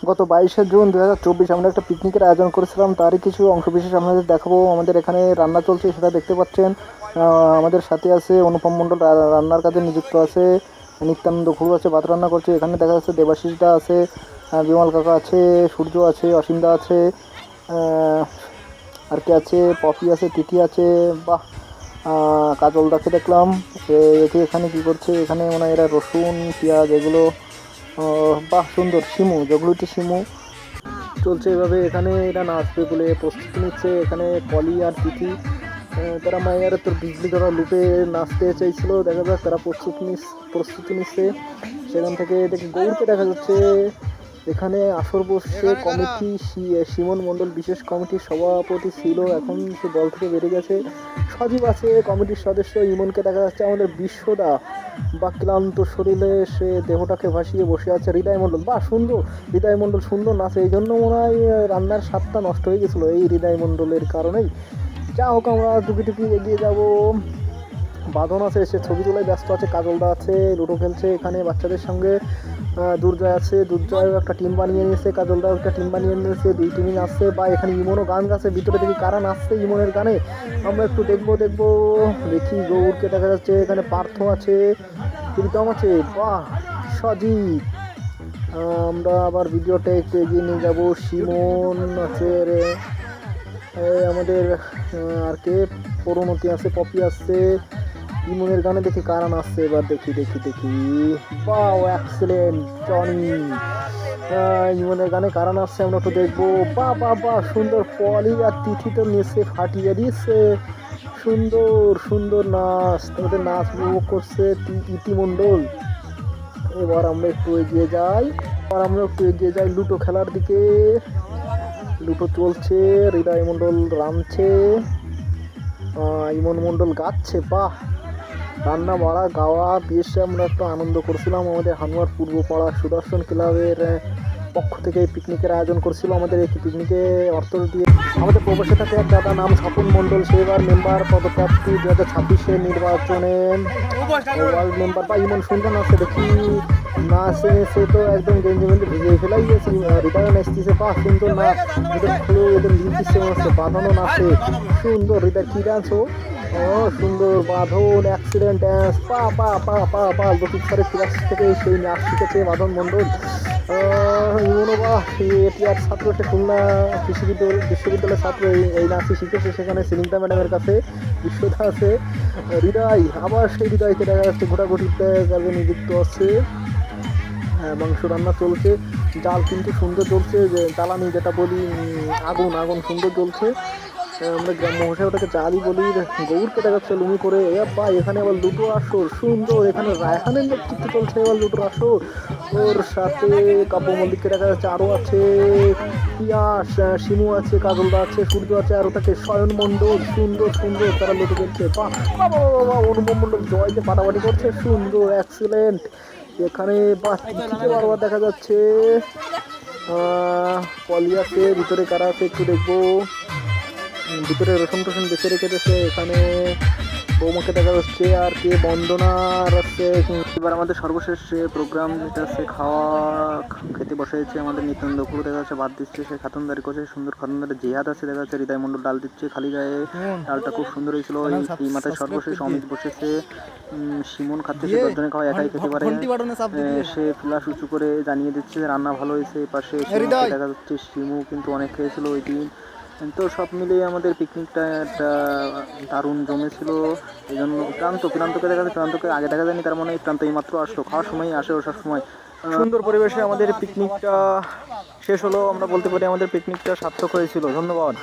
গত 22শে জুন 2024 আমরা একটা পিকনিকের আয়োজন করেছিলাম, তারই কিছু অংশবিশেষ আপনাদের দেখাবো। আমাদের এখানে রান্না চলছে, সেটা দেখতে পাচ্ছেন। আমাদের সাথে আছে অনুপম মণ্ডল, রান্নার কাজে নিযুক্ত আছে। নিত্যানন্দ ঘুরু আছে, ভাত রান্না করছে। এখানে দেখা যাচ্ছে দেবাশিসদা আছে, বিমল কাকা আছে, সূর্য আছে, অসীমদা আছে, আর কে আছে, পপি আছে, তিথি আছে। বাহ, কাজলদাকে দেখলাম। একে এখানে কি করছে, এখানে মনে হয় এরা রসুন পেঁয়াজ এগুলো, বাহ সুন্দর। শিমু, যেগুলোতে শিমু চলছে এভাবে। এখানে এরা নাচবে বলে প্রস্তুতি নিচ্ছে। এখানে পলি আর তিথি, তারা মায়ের তোর বিজলি ধরা লুপে নাচতে চাইছিল। দেখা যাক তারা প্রস্তুতি নিচ্ছে। সেখান থেকে দেখি গৌরকে দেখা যাচ্ছে। এখানে আসর বসছে কমিটি, সিমন মণ্ডল বিশেষ কমিটির সভাপতি ছিল, এখন সে দল থেকে বেরিয়ে গেছে। সজীব আছে কমিটির সদস্য। ইমনকে দেখা যাচ্ছে। আমাদের বিশ্বদা বা ক্লান্ত শরীরে সে দেহটাকে ভাসিয়ে বসে আছে। হৃদয় মণ্ডল, বাহ সুন্দর, হৃদয় মণ্ডল সুন্দর নাচে। এই জন্য মনে হয় রান্নার স্বাদটা নষ্ট হয়ে গেছিলো এই হৃদয় মণ্ডলের কারণেই। যা হোক, আমরা টুকি টুকি এগিয়ে যাব। বাঁধন আছে, সে ছবি তোলায় ব্যস্ত আছে। কাজলদা আছে, লুডো খেলছে এখানে বাচ্চাদের সঙ্গে। দুর্জয় আছে, দুর্জয় একটা টিম বানিয়ে নিয়েছে, কাজলদাও একটা টিম বানিয়ে নিয়েছে। দুই টিমই নাচছে। বা এখানে ইমনও গান গাচ্ছে। ভিতরে দেখি কারা নাচছে ইমনের গানে, আমরা একটু দেখবো। দেখি গৌরকে দেখা যাচ্ছে। এখানে পার্থ আছে, প্রীতম আছে, বাহ সজীব। আমরা আবার ভিডিওটা একটু এগিয়ে নিয়ে যাবো। শিমন আছে রে, আমাদের আর কে, পরিণতি আছে, পপি আসছে। ইমনের গানে দেখি কারা নাচছে এবার। দেখি বাহ এক্সেলেন্ট জনি। ইমনের গানে কারা নাচছে আমরা একটু দেখবো। বাহ সুন্দর। পলি আর তিথি তো নেচে ফাটিয়ে দিচ্ছে। সুন্দর নাচ, তাদের নাচ উপভোগ করছে ইতিমণ্ডল। এবার আমরা একটু এগিয়ে যাই লুডো খেলার দিকে। লুডো চলছে, হৃদয় মণ্ডল রামছে, ইমন মণ্ডল গাচ্ছে। বাহ, রান্না বাড়া গাওয়া বেশ আমরা একটু আনন্দ করছিলাম। আমাদের হানুয়ার পূর্বপাড়া সুদর্শন ক্লাবের পক্ষ থেকে পিকনিকের আয়োজন করছিল। আমাদের এই পিকনিকে অর্থ দিয়ে আমাদের প্রবেশে থাকে এক দাদা, নাম স্বপন মণ্ডল। সে এবার মেম্বার পদপ্রাপ্তি 2026 নির্বাচনে ওয়ার্ল্ড মেম্বার। বা ইমন সুন্দর নাচে দেখি, নাচে তো একদম গেঞ্জি মেঞ্জি ভিজিয়ে ফেলাই গেছে। হৃদয় নাচতেছে, বাহ সুন্দর নাচ। এদের খুলে এদের লিপ দিচ্ছে মনে হচ্ছে। বাঁধানো নাচে সুন্দর। হৃদয় কি ডান্স, সুন্দর বাঁধন অ্যাক্সিডেন্ট ড্যান্স। পা লতিফ স্যারের ক্লাস থেকে সেই নাচ শিখেছে বাঁধন মণ্ডল। এটিআর ছাত্র, একটা খুলনা বিশ্ববিদ্যালয়ের ছাত্র, এই নাচই শিখেছে সেখানে সিনিতা ম্যাডামের কাছে। বিশ্বদা আছে। হৃদয়, আবার সেই হৃদয়কে দেখা যাচ্ছে ঘোরাঘুরিতে কাজে নিযুক্ত আছে। মাংস রান্না চলছে। জাল কিন্তু সুন্দর জ্বলছে, যে জ্বালানি যেটা বলি, আগুন সুন্দর জ্বলছে। আমরা গ্রাম্য ভাষায় ওটাকে জালই বলি। গৌরকে দেখা যাচ্ছে লুঙ্গি করে। এখানে আবার লুডো আসর সুন্দর। এখানে রায়হানের নেতৃত্বে চলছে এবার লুডোর আসর। ওর সাথে কাব্য মল্লিককে দেখা যাচ্ছে, আরও আছে পিয়াস, শিমু আছে, কাজলদা আছে, সূর্য আছে, আর ওটাকে শয়ন মণ্ডল। সুন্দর তারা লুডো খেলছে। অনুপম মণ্ডল জয়কে পাটাপাটি করছে। সুন্দর এক্সিলেন্ট। এখানে বারবার দেখা যাচ্ছে। পলি আছে, ভিতরে কারা আছে একটু দেখবো। ভিতরে রসুন বেছে রেখে দিয়েছে। এখানে বৌমাকে দেখা যাচ্ছে, আর কে বন্দনার আছে। এবার আমাদের সর্বশেষ প্রোগ্রাম যেটা আছে, খেতে বসেছে আমাদের নিত্যানন্দ ঘুরু দেখা যাচ্ছে, ভাত দিচ্ছে, সে খাতুনদারি করছে। সুন্দর খাতুনদারি জিহাদ আছে দেখা যাচ্ছে। হৃদয় মণ্ডল ডাল দিচ্ছে খালি গায়ে, ডালটা খুব সুন্দর হয়েছিল। এই মাথায় সর্বশেষ অমিত বসেছে, সিমন খাচ্ছে, সে 10 জনে খাওয়া একাই খেতে পারে। সে ফ্লাস উঁচু করে জানিয়ে দিচ্ছে রান্না ভালো হয়েছে। পাশে দেখা যাচ্ছে শিমু কিন্তু অনেক খেয়েছিল ওই দিন। তো সব মিলিয়ে আমাদের পিকনিকটা একটা দারুণ জমেছিল। এই জন্য প্রান্তকে দেখা যাচ্ছে, প্রান্তকে আগে দেখা যায়নি, তার মানে প্রান্ত এই মাত্র আসলো, খাওয়ার সময় আসে ও সব সময়। সুন্দর পরিবেশে আমাদের পিকনিকটা শেষ হলো। আমরা বলতে পারি আমাদের পিকনিকটা সার্থক হয়েছিল। ধন্যবাদ।